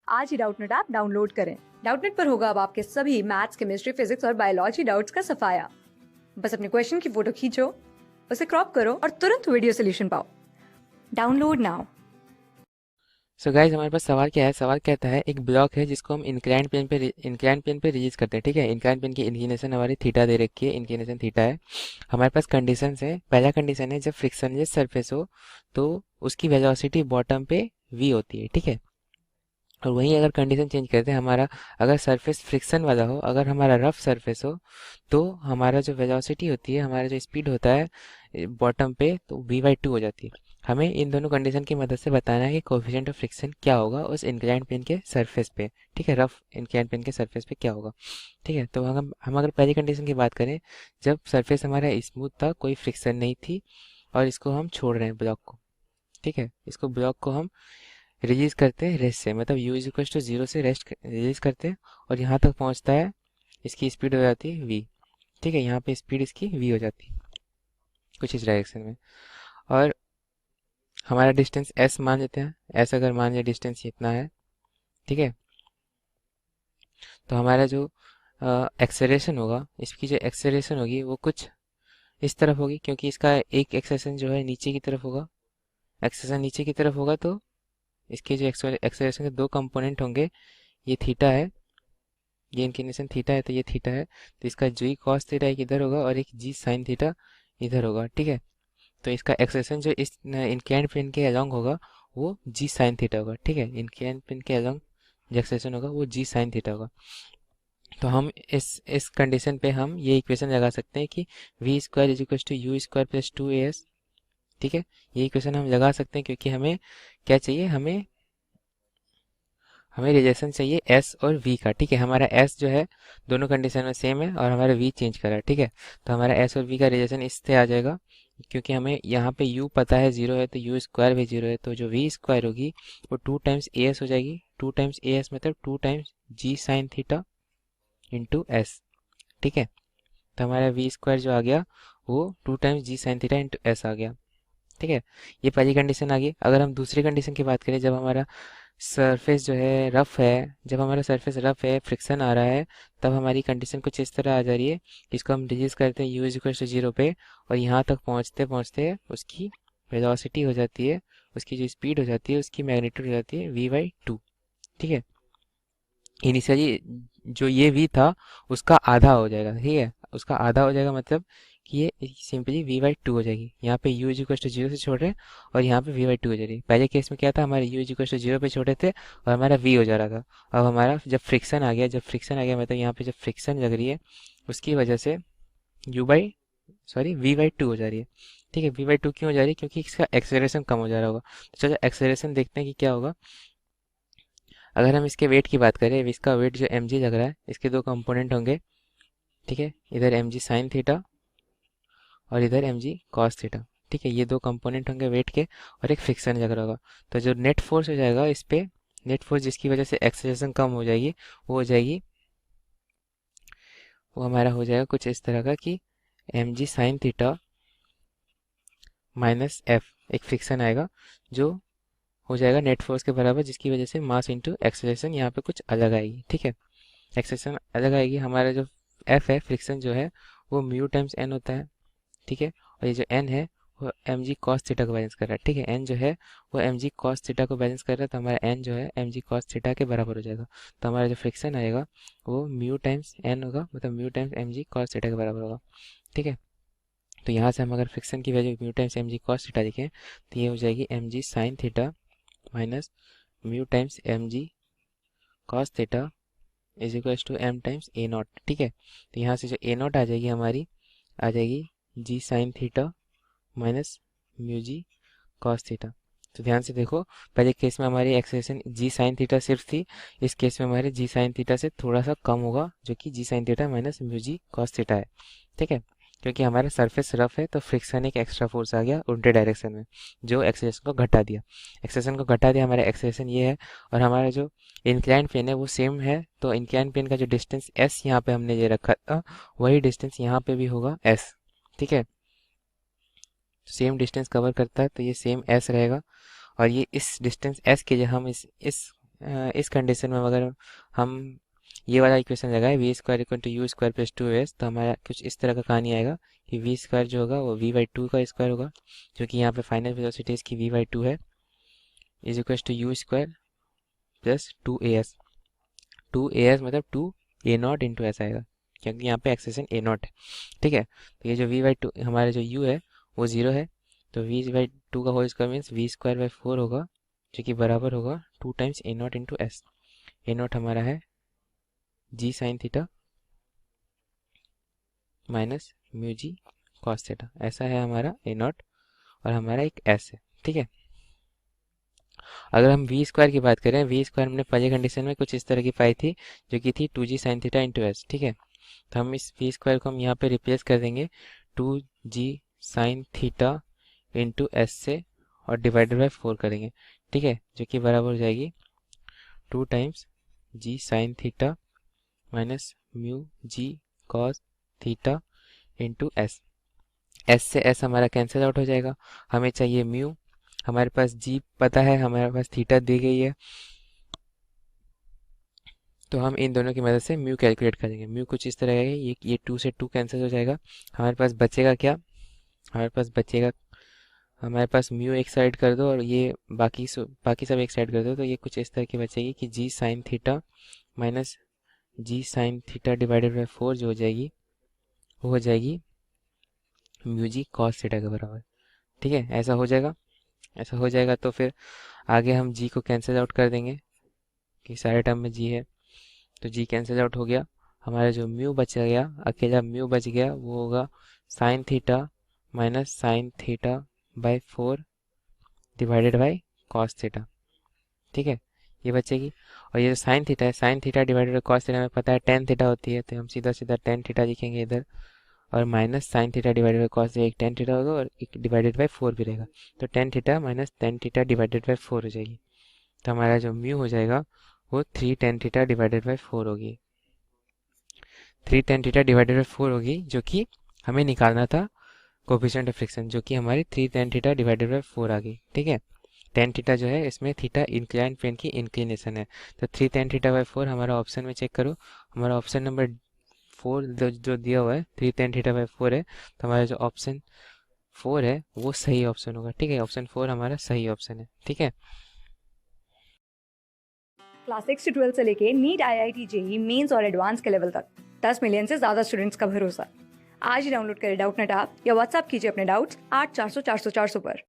आज ही Doubtnut app download करें। Doubtnut पर होगा अब आपके सभी मैथ्स, केमिस्ट्री, फिजिक्स और बायोलॉजी डाउट्स का सफाया। बस अपने क्वेश्चन की फोटो खींचो, उसे क्रॉप करो और तुरंत वीडियो सोल्यूशन पाओ। Download now. सो गाइज हमारे पास सवाल क्या है। सवाल कहता है एक ब्लॉक है जिसको हम इंक्लाइन प्लेन पे रिलीज करते हैं। ठीक है, इंक्लाइन प्लेन की इंक्लिनेशन हमारी थीटा दे रखी है, इंक्लिनेशन थीटा है। हमारे पास कंडीशंस है। पहला कंडीशन है जब फ्रिक्शनलेस सरफेस हो तो उसकी वेलोसिटी बॉटम पे v होती है। ठीक है, और वहीं अगर कंडीशन चेंज करते हैं, हमारा अगर सरफेस फ्रिक्शन वाला हो, अगर हमारा रफ सरफेस हो, तो हमारा जो वेलोसिटी होती है, हमारा जो स्पीड होता है बॉटम पे, तो v/2 हो जाती है। हमें इन दोनों कंडीशन की मदद से बताना है कि कोएफिशिएंट ऑफ फ्रिक्शन क्या होगा उस इंक्लाइंड प्लेन के सरफेस पे। ठीक है, रफ इंक्लाइंड प्लेन के सरफेस पे क्या होगा। ठीक है, तो हम अगर पहली कंडीशन की बात करें, जब सरफेस हमारा स्मूथ था, कोई फ्रिक्शन नहीं थी, और इसको हम छोड़ रहे हैं ब्लॉक को। ठीक है, इसको ब्लॉक को हम रिलीज करते हैं रेस्ट से, मतलब u इज इक्वल टू 0 से रेस्ट रिलीज करते हैं और यहाँ तक पहुँचता है, इसकी स्पीड हो जाती है v। ठीक है, यहाँ पे स्पीड इसकी v हो जाती है कुछ इस डायरेक्शन में। और हमारा डिस्टेंस s मान लेते हैं। s अगर मान लिया डिस्टेंस इतना है, ठीक है, तो हमारा जो एक्सेलरेशन होगा, इसकी जो एक्सेलरेशन होगी वो कुछ इस तरफ होगी, क्योंकि इसका एक एक्सेलरेशन जो है नीचे की तरफ होगा। एक्सेलरेशन नीचे की तरफ होगा तो इसके जो एक्सेलरेशन के दो कंपोनेंट होंगे, ये थीटा है, ये इंक्लिनेशन थीटा है, तो ये थीटा है, तो इसका जी कॉस थीटा एक इधर होगा और एक जी साइन थीटा इधर होगा। ठीक है, तो इसका एक्सेशन जो इस इंक्लाइंड प्लेन के अलोंग होगा वो जी साइन थीटा होगा। ठीक है, इंक्लाइंड प्लेन के अलोंग जो एक्सेशन होगा वो जी साइन थीटा होगा। तो हम इस कंडीशन पे हम ये इक्वेशन लगा सकते हैं कि V square is equal to U square plus 2as। ठीक है, ये इक्वेशन हम लगा सकते हैं क्योंकि हमें क्या चाहिए, हमें हमें रिलेशन चाहिए s और v का। ठीक है, हमारा s जो है दोनों कंडीशन में सेम है और हमारा v चेंज करा है। ठीक है, तो हमारा s और v का रिलेशन इससे आ जाएगा, क्योंकि हमें यहाँ पे u पता है 0 है, तो u स्क्वायर भी 0 है, तो जो v स्क्वायर होगी वो 2 टाइम्स as हो जाएगी। 2 टाइम्स as मतलब 2 times g sine theta into s। ठीक है, तो हमारा v स्क्वायर जो आ गया वो 2 times g sine theta into s आ गया। ठीक है, ये पहली कंडीशन आ गई। अगर हम दूसरी कंडीशन की बात करें, जब हमारा सरफेस जो है रफ है, जब हमारा सरफेस रफ है, फ्रिक्शन आ रहा है, तब हमारी कंडीशन कुछ इस तरह आ जा रही है। इसको हम रिड्यूस करते हैं u इज इक्वल टू 0 पे, और यहाँ तक पहुँचते पहुँचते उसकी वेलोसिटी हो जाती है, उसकी जो स्पीड हो जाती है, उसकी मैग्नीट्यूड हो जाती है v/2। ठीक है, इनिशियली जो ये v था उसका आधा हो जाएगा। ठीक है, उसका आधा हो जाएगा, मतलब कि ये सिंपली v/2 हो जाएगी। यहाँ पे u इज इक्वल टू 0 से छोड़ रहे हैं और यहाँ पे v/2 हो जाएगी। पहले केस में क्या था, हमारे u इज इक्वल टू 0 पे छोड़े थे और हमारा v हो जा रहा था। अब हमारा जब फ्रिक्शन आ गया, मतलब यहाँ पे जब फ्रिक्शन लग रही है उसकी वजह से v/2 हो जा रही है। ठीक है, v/2 क्यों हो जा रही है, क्योंकि इसका एक्सेलरेशन कम हो जा रहा होगा। तो चलो एक्सेलरेशन देखते हैं कि क्या होगा। अगर हम इसके वेट की बात करें, इसका वेट जो mg लग रहा है, इसके दो कंपोनेंट होंगे। ठीक है, इधर mg साइन थीटा और इधर mg कॉस थीटा। ठीक है, ये दो कंपोनेंट होंगे वेट के, और एक फ्रिक्शन लग रहा होगा। तो जो नेट फोर्स हो जाएगा इस पे, नेट फोर्स जिसकी वजह से एक्सेलरेशन कम हो जाएगी, वो हो जाएगी, वो हमारा हो जाएगा कुछ इस तरह का कि mg sign theta minus F, एक फ्रिक्शन आएगा जो हो जाएगा नेट फोर्स के बराबर, जिसकी वजह से मास इंटू एक्सेलरेशन यहाँ पे कुछ अलग आएगी। ठीक है, एक्सेलरेशन अलग आएगी। हमारा जो एफ है, फ्रिक्शन जो है, वो म्यू टाइम्स एन होता है। ठीक है, और ये जो एन है वो एम जी कॉस थीटा को बैलेंस कर रहा है। ठीक है, एन जो है वो एम जी कॉस थीटा को बैलेंस कर रहा है, तो हमारा एन जो है एम जी कॉस थीटा के बराबर हो जाएगा। तो हमारा जो फ्रिक्शन आएगा वो म्यू टाइम्स एन होगा, मतलब mu times M G cos theta के बराबर होगा। ठीक है, तो यहाँ से हम अगर फ्रिक्शन की value mu times M G cos theta लिखें, तो ये हो जाएगी M G sine theta minus mu times M G cos theta is equal to M times A naught. ठीक है, तो यहाँ से जो ए नॉट आ जाएगी हमारी, आ जाएगी जी sine theta minus mu g cos theta. तो ध्यान से देखो, पहले केस में हमारी एक्सेलेरेशन जी साइन थीटा सिर्फ थी, इस केस में हमारे जी साइन थीटा से थोड़ा सा कम होगा, जो कि g sine theta minus mu g cos theta है। ठीक है, क्योंकि हमारा सरफेस रफ है तो फ्रिक्शन एक एक्स्ट्रा फोर्स आ गया उल्टे डायरेक्शन में, जो एक्सेलेरेशन को घटा दिया। एक्सेलेरेशन को घटा दिया, हमारा एक्सेलेरेशन ये है, और हमारा जो इंक्लाइंड प्लेन है वो सेम है, तो इंक्लाइंड प्लेन का जो डिस्टेंस एस यहाँ पे हमने ये रखा था, वही डिस्टेंस यहाँ पे भी होगा एस। ठीक है, सेम डिस्टेंस कवर करता है तो ये सेम एस रहेगा, और ये इस डिस्टेंस एस के लिए हम इस इस कंडीशन में अगर हम ये वाला इक्वेशन लगाए V square equal to U square plus 2s, तो हमारा कुछ इस तरह का कहानी आएगा कि वी स्क्वायर जो होगा वो v/2 का स्क्वायर होगा, जो कि यहाँ पे फाइनल वेलोसिटी इसकी v/2 है, is equal to U square plus 2as। 2as मतलब 2a0 इंटू एस आएगा, क्योंकि यहाँ पे एक्सेशन a0 है। ठीक है, तो ये जो v/2 हमारा जो u है वो 0 है, तो v/2 का होल स्क्वायर मीन्स v²/4 होगा, जो कि बराबर होगा 2 times a0 into S. a0 हमारा है जी sine theta minus mu g cos theta, ऐसा है हमारा a0 और हमारा एक s है। ठीक है, अगर हम वी स्क्वायर की बात करें, वी स्क्वायर हमने पहले कंडीशन में कुछ इस तरह की पाई थी, जो कि थी 2g sine theta into S. ठीक है, तो हम इस वी स्क्वायर को हम यहाँ पे रिप्लेस कर देंगे 2g sine theta into S से और डिवाइडेड बाई 4 करेंगे। ठीक है, जो कि बराबर हो जाएगी 2 times g sine theta minus mu g cos theta into s. S से एस हमारा कैंसिल आउट हो जाएगा, हमें चाहिए म्यू, हमारे पास जी पता है, हमारे पास थीटा दी गई है, तो हम इन दोनों की मदद से म्यू कैलकुलेट करेंगे। म्यू कुछ इस तरह है, ये 2 से 2 कैंसिल हो जाएगा, हमारे पास बचेगा क्या, हमारे पास बचेगा, हमारे पास म्यू एक साइड कर दो और ये बाकी सब एक साइड कर दो, तो ये कुछ इस तरह की बचेगी कि g sine theta minus g sine theta divided by 4 जो हो जाएगी वो हो जाएगी म्यू जी कॉस थीटा के बराबर। ठीक है, ऐसा हो जाएगा, ऐसा हो जाएगा तो फिर आगे हम जी को कैंसिल आउट कर देंगे कि सारे टर्म में जी है, तो जी कैंसिल आउट हो गया, हमारा जो म्यू बच गया, अकेला म्यू बच गया, वो होगा sign theta minus sine theta by 4 divided by cos theta. ठीक है, ये बचेगी, और ये जो साइन थीटा है, sign theta divided by cos theta में पता है टेन थीटा होती है, तो हम सीधा सीधा टेन थीटा लिखेंगे इधर, और minus sign theta divided by cos, एक टेन थीटा होगा और एक डिवाइडेड बाई 4 भी रहेगा, तो tan theta minus tan theta divided by 4 हो जाएगी, तो हमारा जो म्यू हो जाएगा वो 3 टेन थीटा डिवाइडेड बाई 4 होगी, 3 टेन थीटा डिवाइडेड बाई 4 होगी, जो कि हमें निकालना था कोफिशिएंट ऑफ फ्रिक्शन, जो कि हमारी 3 टेन थीटा डिवाइडेड बाई 4 आ गई। ठीक है, टेन थीटा जो है इसमें थीटा इंक्लाइन प्लेन की इंक्लिनेशन है, तो 3 टेन थीटा बाई 4 हमारा ऑप्शन में चेक करो, हमारा ऑप्शन नंबर 4 जो दिया हुआ है 3 टेन थीटा बाई 4 है, तो हमारा जो ऑप्शन 4 है वो सही ऑप्शन होगा। ठीक है, ऑप्शन 4 हमारा सही ऑप्शन है। ठीक है, क्लास 6 से 12 से लेके नीट, IIT, जेई मेंस और एडवांस के लेवल तक 10 मिलियन से ज्यादा स्टूडेंट्स का भरोसा। आज ही डाउनलोड करें डाउटनेट ऐप या व्हाट्सएप कीजिए अपने डाउट्स 8400 400 400 पर।